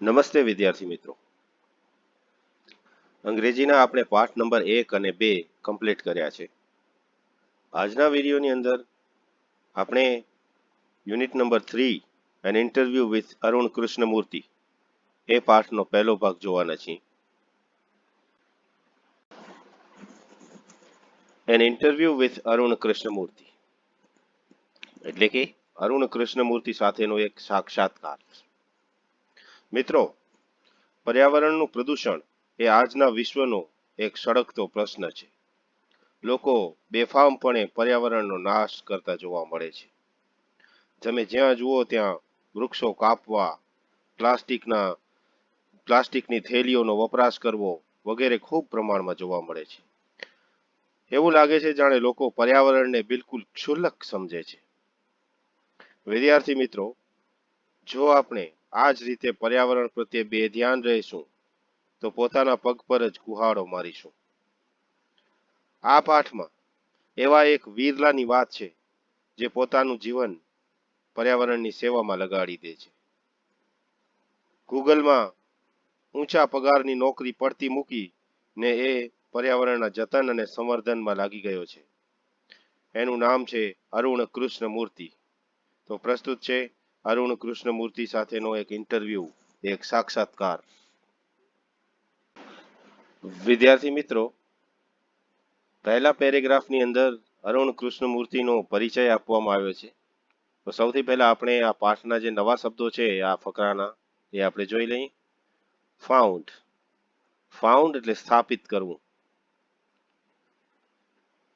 નમસ્તે વિદ્યાર્થી મિત્રો, અંગ્રેજીના આપણે પાઠ નંબર 1 અને 2 કમ્પ્લીટ કર્યા છે. આજના વિડીયોની અંદર આપણે unit number 3 an interview with Arun Krishnamurthy એ પાઠનો પહેલો ભાગ જોવાના છીએ. An interview with Arun Krishnamurthy એટલે કે અરુણ કૃષ્ણમૂર્તિ સાથેનો એક સાક્ષાત્કાર. મિત્રો, પર્યાવરણનું પ્રદૂષણ એ આજના વિશ્વનો એક સળગતો પ્રશ્ન છે. લોકો બેફામપણે પર્યાવરણનો નાશ કરતા જોવા મળે છે. તમે જ્યાં જુઓ ત્યાં વૃક્ષો કાપવા, પ્લાસ્ટિકની થેલીઓનો વપરાશ કરવો વગેરે ખૂબ પ્રમાણમાં જોવા મળે છે. એવું લાગે છે જાણે લોકો પર્યાવરણને બિલકુલ ક્ષુલ્લક સમજે છે. વિદ્યાર્થી મિત્રો, જો આપણે આ જ રીતે પર્યાવરણ પ્રત્યે બેધ્યાન રહીશું તો પોતાના પગ પર જ કુહાડો મારીશું. આ પાઠમાં એવા એક વીરલાની વાત છે જે પોતાનું જીવન પર્યાવરણની સેવામાં લગાડી દે છે. ગૂગલમાં ઊંચા પગારની નોકરી પડતી મૂકીને એ પર્યાવરણના જતન અને સંવર્ધનમાં લાગી ગયો છે. એનું નામ છે અરુણ કૃષ્ણમૂર્તિ. તો પ્રસ્તુત છે અરુણ કૃષ્ણમૂર્તિ સાથેનો એક ઇન્ટરવ્યુ, એક સાક્ષાત્કાર. વિદ્યાર્થી મિત્રો, પહેલા પેરેગ્રાફની અંદર અરુણ કૃષ્ણમૂર્તિનો પરિચય આપવામાં આવ્યો છે. તો સૌથી પહેલા આપણે આ પાઠના જે નવા શબ્દો છે આ ફકરાના એ આપણે જોઈ લઈએ. ફાઉન્ડ એટલે સ્થાપિત કરવું.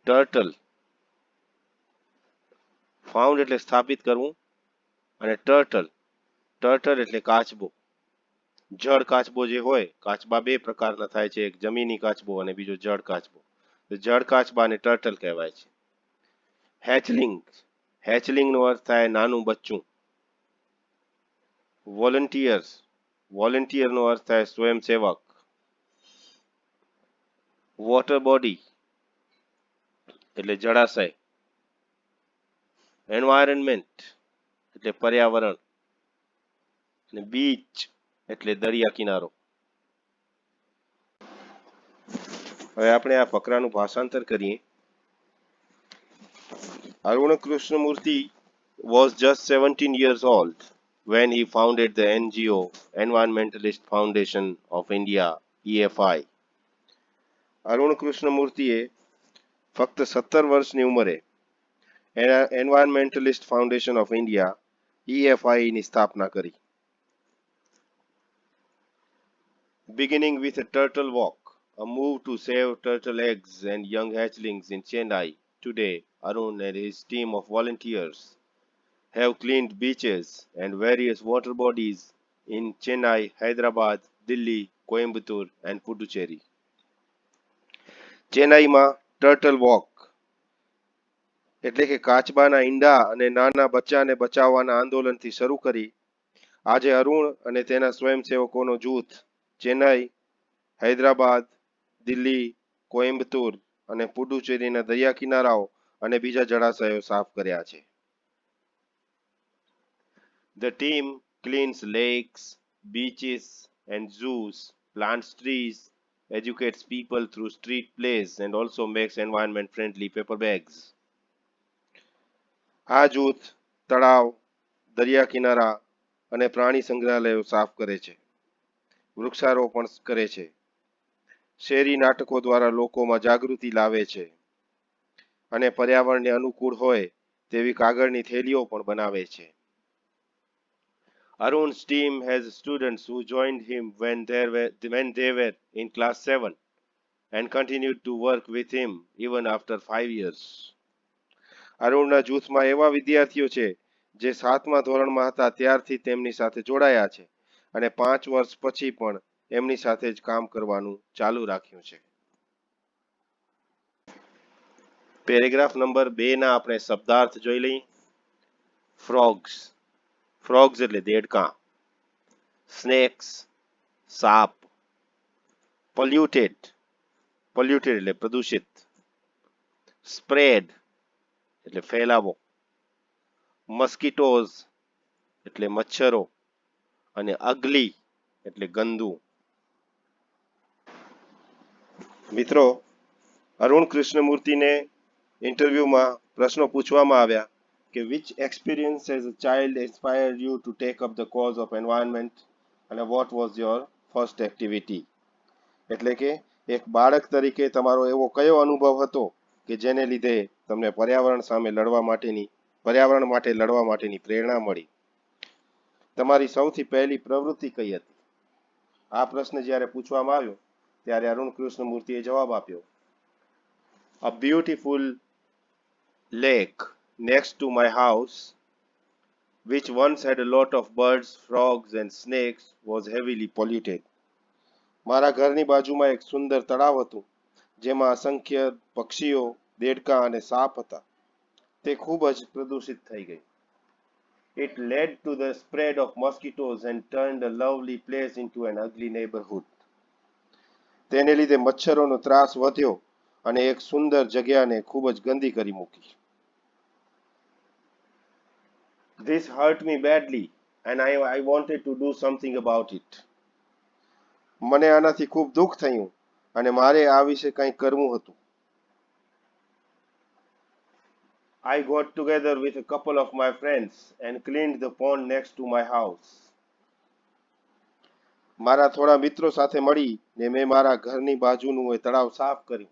ટર્ટલ, ફાઉન્ડ એટલે સ્થાપિત કરવું. અને ટર્ટલ એટલે કાચબો. જળ કાચબો જે હોય, કાચબા બે પ્રકારના થાય છે, એક જમીની કાચબો અને બીજો જળ કાચબો. તો જળ કાચબાને ટર્ટલ કહેવાય છે. હેચલિંગ નો અર્થ થાય નાનું બચ્ચું. વોલન્ટિયર નો અર્થ થાય સ્વયંસેવક. વોટર બોડી એટલે જળાશય. એન્વાયરમેન્ટ એટલે પર્યાવરણ. અને બીચ એટલે દરિયા કિનારો. હવે આપણે આ ફકરાનું ભાષાંતર કરીએ. Aruna Krishnamurthy was just 17 years old when he founded the NGO Environmentalist Foundation of India, EFI. Arun કૃષ્ણમૂર્તિએ ફક્ત 17 વર્ષની ઉંમરે environmentalist foundation of India EFI ની સ્થાપના કરી. Beginning with a turtle walk, a move to save turtle eggs and young hatchlings in Chennai, today Arun and his team of volunteers have cleaned beaches and various water bodies in Chennai, Hyderabad, Delhi, Coimbatore and Puducherry. ચેન્નાઈમાં turtle walk એટલે કે કાચબાના ઈંડા અને નાના બચ્ચાને બચાવવાના આંદોલનથી શરૂ કરી આજે અરુણ અને તેના સ્વયંસેવકોનો જૂથ ચેન્નાઈ, હૈદરાબાદ, દિલ્હી, કોઇમ્બતુર અને પુડુચેરીના દરિયા કિનારાઓ અને બીજા જળાશયો સાફ કર્યા છે. The team cleans lakes, beaches and zoos, plants trees, educates people through street plays and also makes environment friendly paper bags. આ જૂથ તળાવ, દરિયા કિનારા અને પ્રાણી સંગ્રહાલયો સાફ કરે છે, વૃક્ષારોપણ કરે છે, શેરી નાટકો દ્વારા લોકોમાં જાગૃતિ લાવે છે અને પર્યાવરણને અનુકૂળ હોય તેવી કાગળની થેલીઓ પણ બનાવે છે. Arun's team has students who joined him when they were in class 7 and continued to work with him even after 5 years. અરુણના જૂથમાં એવા વિદ્યાર્થીઓ છે જે 7મા ધોરણમાં હતા ત્યારથી તેમની સાથે જોડાયા છે અને 5 વર્ષ પછી પણ એમની સાથે જ કામ કરવાનું ચાલુ રાખ્યું છે. પેરેગ્રાફ નંબર 2 ના આપણે શબ્દાર્થ જોઈ લઈએ. ફ્રોગ્સ એટલે દેડકા. સ્નેક્સ સાપ. પોલ્યુટેડ એટલે પ્રદૂષિત. સ્પ્રેડ એટલે ફેલાવો. મસ્કીટોઝ એટલે મચ્છરો અને અગલી એટલે ગંદુ. મિત્રો, અરુણ કૃષ્ણમૂર્તિને ઇન્ટરવ્યુમાં પ્રશ્નો પૂછવામાં આવ્યા કે which experience as a child inspired you to take up the cause of environment અને what was your first activity. એટલે કે એક બાળક તરીકે તમારો એવો કયો અનુભવ હતો કે જેને લીધે તમને પર્યાવરણ માટે લડવા માટેની પ્રેરણા મળી. તમારી સૌથી પહેલી પ્રવૃત્તિ કઈ હતી? આ પ્રશ્ન જ્યારે પૂછવામાં આવ્યો ત્યારે અરુણ કૃષ્ણમૂર્તિએ જવાબ આપ્યો, a beautiful lake next to my house which once had a lot of birds, frogs and snakes was heavily polluted. મારા ઘરની બાજુમાં એક સુંદર તળાવ હતું જેમાં અસંખ્ય પક્ષીઓ, દેડકા અને સાપ હતા. તે ખૂબ જ પ્રદૂષિત થઈ ગઈ. It led to the spread of mosquitoes and turned a lovely place into an ugly neighborhood. તેને લીધે મચ્છરોનો ત્રાસ વધ્યો અને એક સુંદર જગ્યાને ખૂબ જ ગંદી કરી મૂકી. This hurt me badly and I wanted to do something about it. મને આનાથી ખૂબ દુઃખ થયું અને મારે આ વિશે કંઈક કરવું હતું. I got together with a couple of my friends and cleaned the pond next to my house. મારા થોડા મિત્રો સાથે મળીને મેં મારા ઘરની બાજુનું એ તળાવ સાફ કર્યું.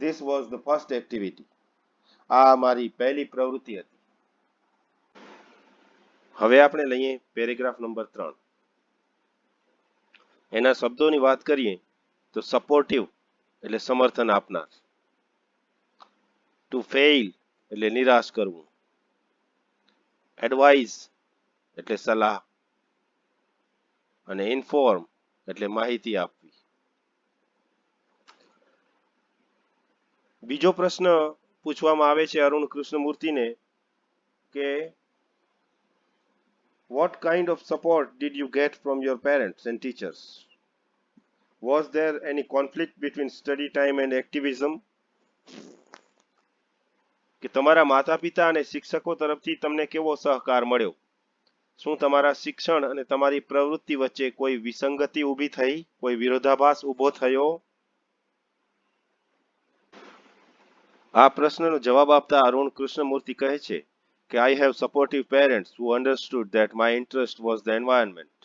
This was the first activity. આ મારી પહેલી પ્રવૃત્તિ હતી. હવે આપણે લઈએ પેરેગ્રાફ નંબર 3. એના શબ્દોની વાત કરીએ તો સપોર્ટિવ એટલે સમર્થન આપનાર, ટુ ફેઇલ એટલે નિરાશ કરવું, એડવાઇસ એટલે સલાહ અને ઇન્ફોર્મ એટલે માહિતી આપવી. બીજો પ્રશ્ન પૂછવામાં આવે છે અરુણ કૃષ્ણમૂર્તિને કે what kind of support did you get from your parents and teachers? Was there any conflict between study time and activism? કે તમારા માતા-પિતા અને શિક્ષકો તરફથી તમને કેવો સહકાર મળ્યો? શું તમારા શિક્ષણ અને તમારી પ્રવૃત્તિ વચ્ચે કોઈ વિસંગતિ ઊભી થઈ, કોઈ વિરોધાભાસ ઊભો થયો? આ પ્રશ્નનો જવાબ આપતા અરુણ કૃષ્ણમૂર્તિ કહે છે કે I have supportive parents who understood that my interest was the environment.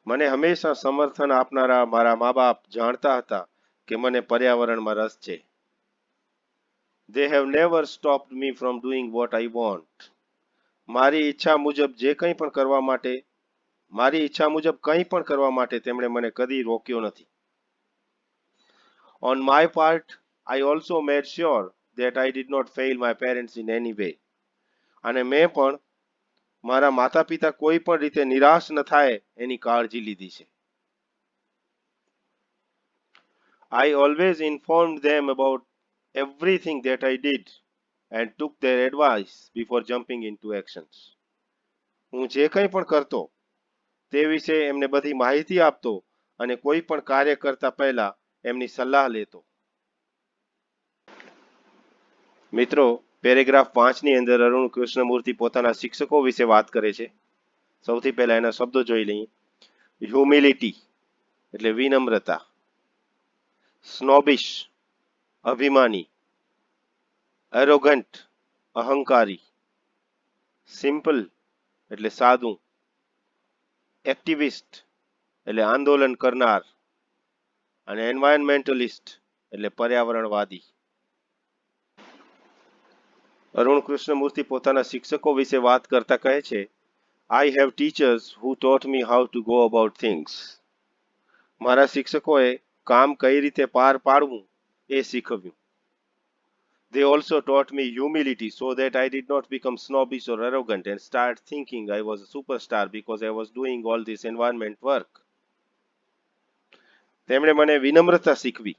મને હંમેશા સમર્થન આપનારા મારા મા-બાપ જાણતા હતા કે મને પર્યાવરણમાં રસ છે. They have never stopped me from doing what I want. મારી ઈચ્છા મુજબ કંઈ પણ કરવા માટે તેમણે મને કદી રોક્યો નથી. On my part, I also made sure that I did not fail my parents in any way. અને મેં પણ મારા માતા-પિતા કોઈ પણ રીતે નિરાશ ન થાય એની કાળજી લીધી છે. I always informed them about everything that I did and took their advice before jumping into actions. હું જે કંઈ પણ કરતો તે વિશે એમને બધી માહિતી આપતો અને કોઈ પણ કાર્ય કરતા પહેલા એમની સલાહ લેતો. મિત્રો, પેરેગ્રાફ 5ની અંદર અરુણ કૃષ્ણમૂર્તિ પોતાના શિક્ષકો વિશે વાત કરે છે. સૌથી પહેલા એના શબ્દો જોઈ લઈએ. હ્યુમિલિટી એટલે વિનમ્રતા, સ્નોબિશ અભિમાની, એરોગન્ટ અહંકારી, સિમ્પલ એટલે સાદું, એક્ટિવિસ્ટ એટલે આંદોલન કરનાર અને એન્વાયરમેન્ટલિસ્ટ એટલે પર્યાવરણવાદી. અરુણ કૃષ્ણમૂર્તિ પોતાના શિક્ષકો વિશે વાત કરતા કહે છે, I have teachers who taught me how to go about things. મારા શિક્ષકોએ કામ કઈ રીતે પાર પાડવું એ શીખવ્યું. They also taught me humility so that I did not become snobbish or arrogant and start thinking I was a superstar because I was doing all this environment work. તેમણે મને વિનમ્રતા શીખવી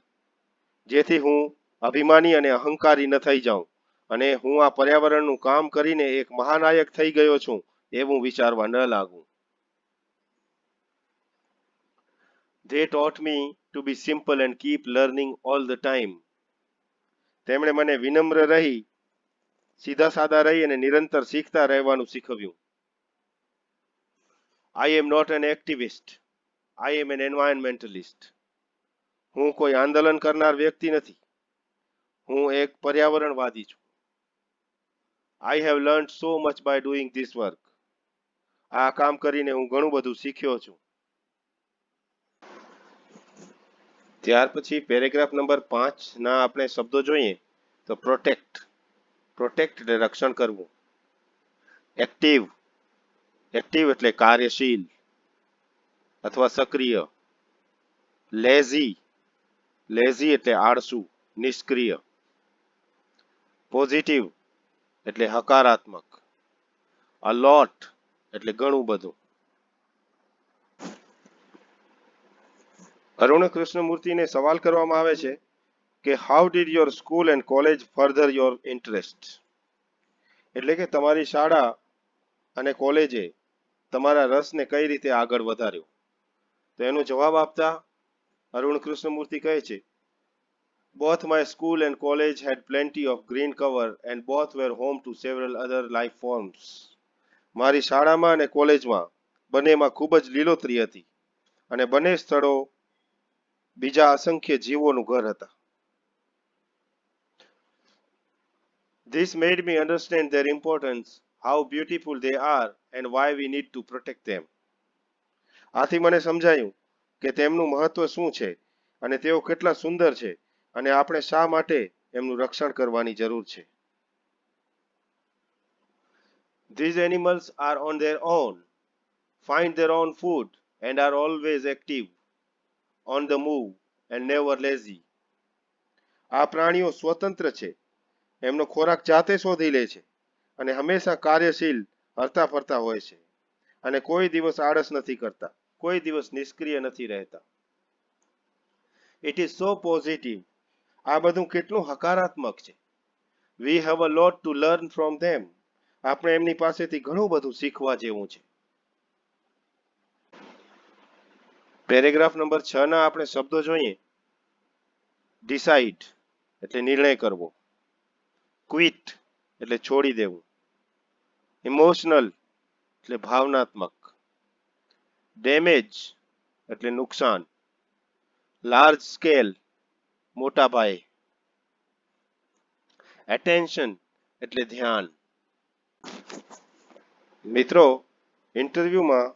જેથી હું અભિમાની અને અહંકારી ન થઈ જાઉં અને હું આ પર્યાવરણનું કામ કરીને એક મહાનાયક થઈ ગયો છું એવું વિચારવા ન લાગું. They taught me to be simple and keep learning all the time. તેમણે મને વિનમ્ર રહી, સીધા સાદા રહી અને નિરંતર શીખતા રહેવાનું શીખવ્યું. I am not an activist. I am an environmentalist. હું કોઈ આંદોલન કરનાર વ્યક્તિ નથી. હું એક પર્યાવરણવાદી છું. I have learned so much by doing this work. આ કામ કરીને હું ઘણું બધું શીખ્યો છું. ત્યાર પછી પેરેગ્રાફ નંબર 5 ના આપણે શબ્દો જોઈએ તો પ્રોટેક્ટ. પ્રોટેક્ટ એટલે રક્ષણ કરવું. એક્ટિવ. એક્ટિવ એટલે કાર્યશીલ અથવા સક્રિય. લેઝી. લેઝી એટલે આળસુ, નિષ્ક્રિય. પોઝિટિવ એટલે હકારાત્મક. અલોટ એટલે ઘણું બધું. અરુણ કૃષ્ણમૂર્તિને સવાલ કરવામાં આવે છે કે how did your school and college further your interest, એટલે કે તમારી શાળા અને કોલેજે તમારા રસને કઈ રીતે આગળ વધાર્યો. તો એનો જવાબ આપતા અરુણ કૃષ્ણમૂર્તિ કહે છે both my school and college had plenty of green cover and both were home to several other life forms. મારી શાળામાં અને કોલેજમાં બંનેમાં ખૂબ જ લીલોતરી હતી અને બંને સ્થળો બીજા અસંખ્ય જીવોનું ઘર હતા. This made me understand their importance, how beautiful they are and why we need to protect them. આથી મને સમજાયું કે તેમનું મહત્વ શું છે અને તેઓ કેટલા સુંદર છે અને આપણે શા માટે એમનું રક્ષણ કરવાની જરૂર છે. These animals are on their own, find their own food and are always active, on the move and never lazy. આ પ્રાણીઓ સ્વતંત્ર છે, એમનો ખોરાક જાતે શોધી લે છે અને હંમેશા કાર્યશીલ હરતા ફરતા હોય છે અને કોઈ દિવસ આળસ નથી કરતા, કોઈ દિવસ નિષ્ક્રિય નથી રહેતા. It is so positive. આ બધું કેટલું હકારાત્મક છે. We have a lot to learn from them. આપણે એમની પાસેથી ઘણું બધું શીખવા જેવું છે. પેરેગ્રાફ નંબર 6 ના આપણે શબ્દો જોઈએ. ડિસાઇડ એટલે નિર્ણય કરવો. ક્વિટ એટલે છોડી દેવું. ઇમોશનલ એટલે ભાવનાત્મક. ડેમેજ એટલે નુકસાન. લાર્જ સ્કેલ મોટા પાયે. એટેન્શન એટલે ધ્યાન. મિત્રો, ઇન્ટરવ્યુમાં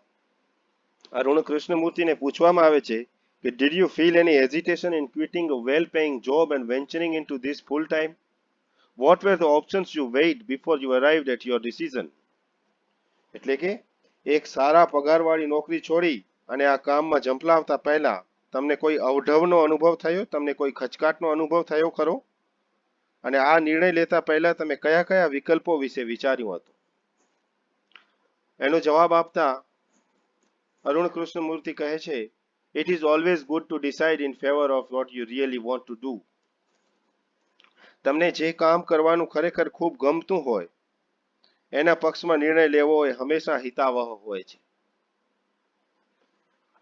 અરુણ કૃષ્ણમૂર્તિને પૂછવામાં આવે છે કે did you feel any hesitation in quitting a well-paying job and venturing into this full-time? What were the options you weighed before you arrived at your decision? એટલે કે એક સારા પગારવાળી નોકરી છોડી અને આ કામમાં ઝંપલાવતા પહેલા તમને કોઈ અવઢવનો અનુભવ થયો, તમને કોઈ ખચકાટનો અનુભવ થયો ખરો? અને આ નિર્ણય લેતા પહેલા તમે કયા કયા વિકલ્પો વિશે વિચાર્યું હતું? એનો જવાબ આપતા અરુણ કૃષ્ણમૂર્તિ કહે છે it is always good to decide in favor of what you really want to do. તમને જે કામ કરવાનું ખરેખર ખૂબ ગમતું હોય એના પક્ષમાં નિર્ણય લેવો એ હંમેશા હિતાવહ હોય છે.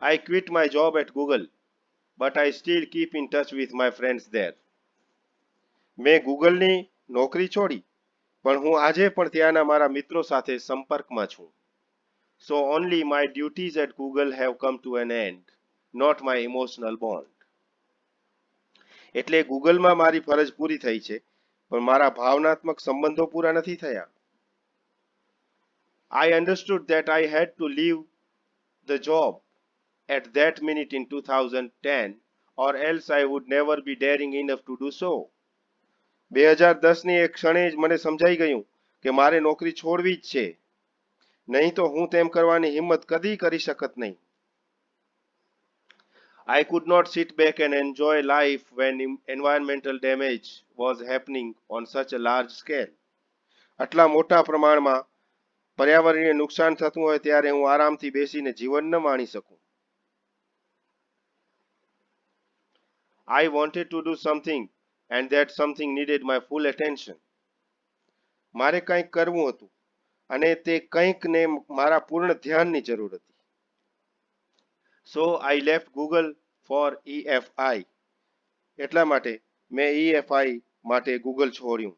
I quit my job at Google, but I still keep in touch with my friends there. મેં ગૂગલની નોકરી છોડી પણ હું આજે પણ ત્યાંના મારા મિત્રો સાથે સંપર્કમાં છું. So only my duties at Google have come to an end, not my emotional bond. એટલે ગૂગલમાં મારી ફરજ પૂરી થઈ છે પણ મારા ભાવનાત્મક સંબંધો પૂરા નથી થયા. I understood that I had to leave the job at that minute in 2010 or else I would never be daring enough to do so. 2010ની એક ક્ષણે જ મને સમજાઈ ગયું કે મારે નોકરી છોડવી જ છે, નહીં તો હું તેમ કરવાની હિંમત કદી કરી શકત નહીં. I could not sit back and enjoy life when environmental damage was happening on such a large scale. આટલા મોટા પ્રમાણમાં પર્યાવરણીય નુકસાન થતું હોય ત્યારે હું આરામથી બેસીને જીવન ન માણી શકું. I wanted to do something and that something needed my full attention. મારે કંઈક કરવું હતું અને તે કંઈકને મારા પૂર્ણ ધ્યાનની જરૂર હતી. So I left Google for EFI. એટલા માટે મેં EFI માટે ગૂગલ છોડ્યું.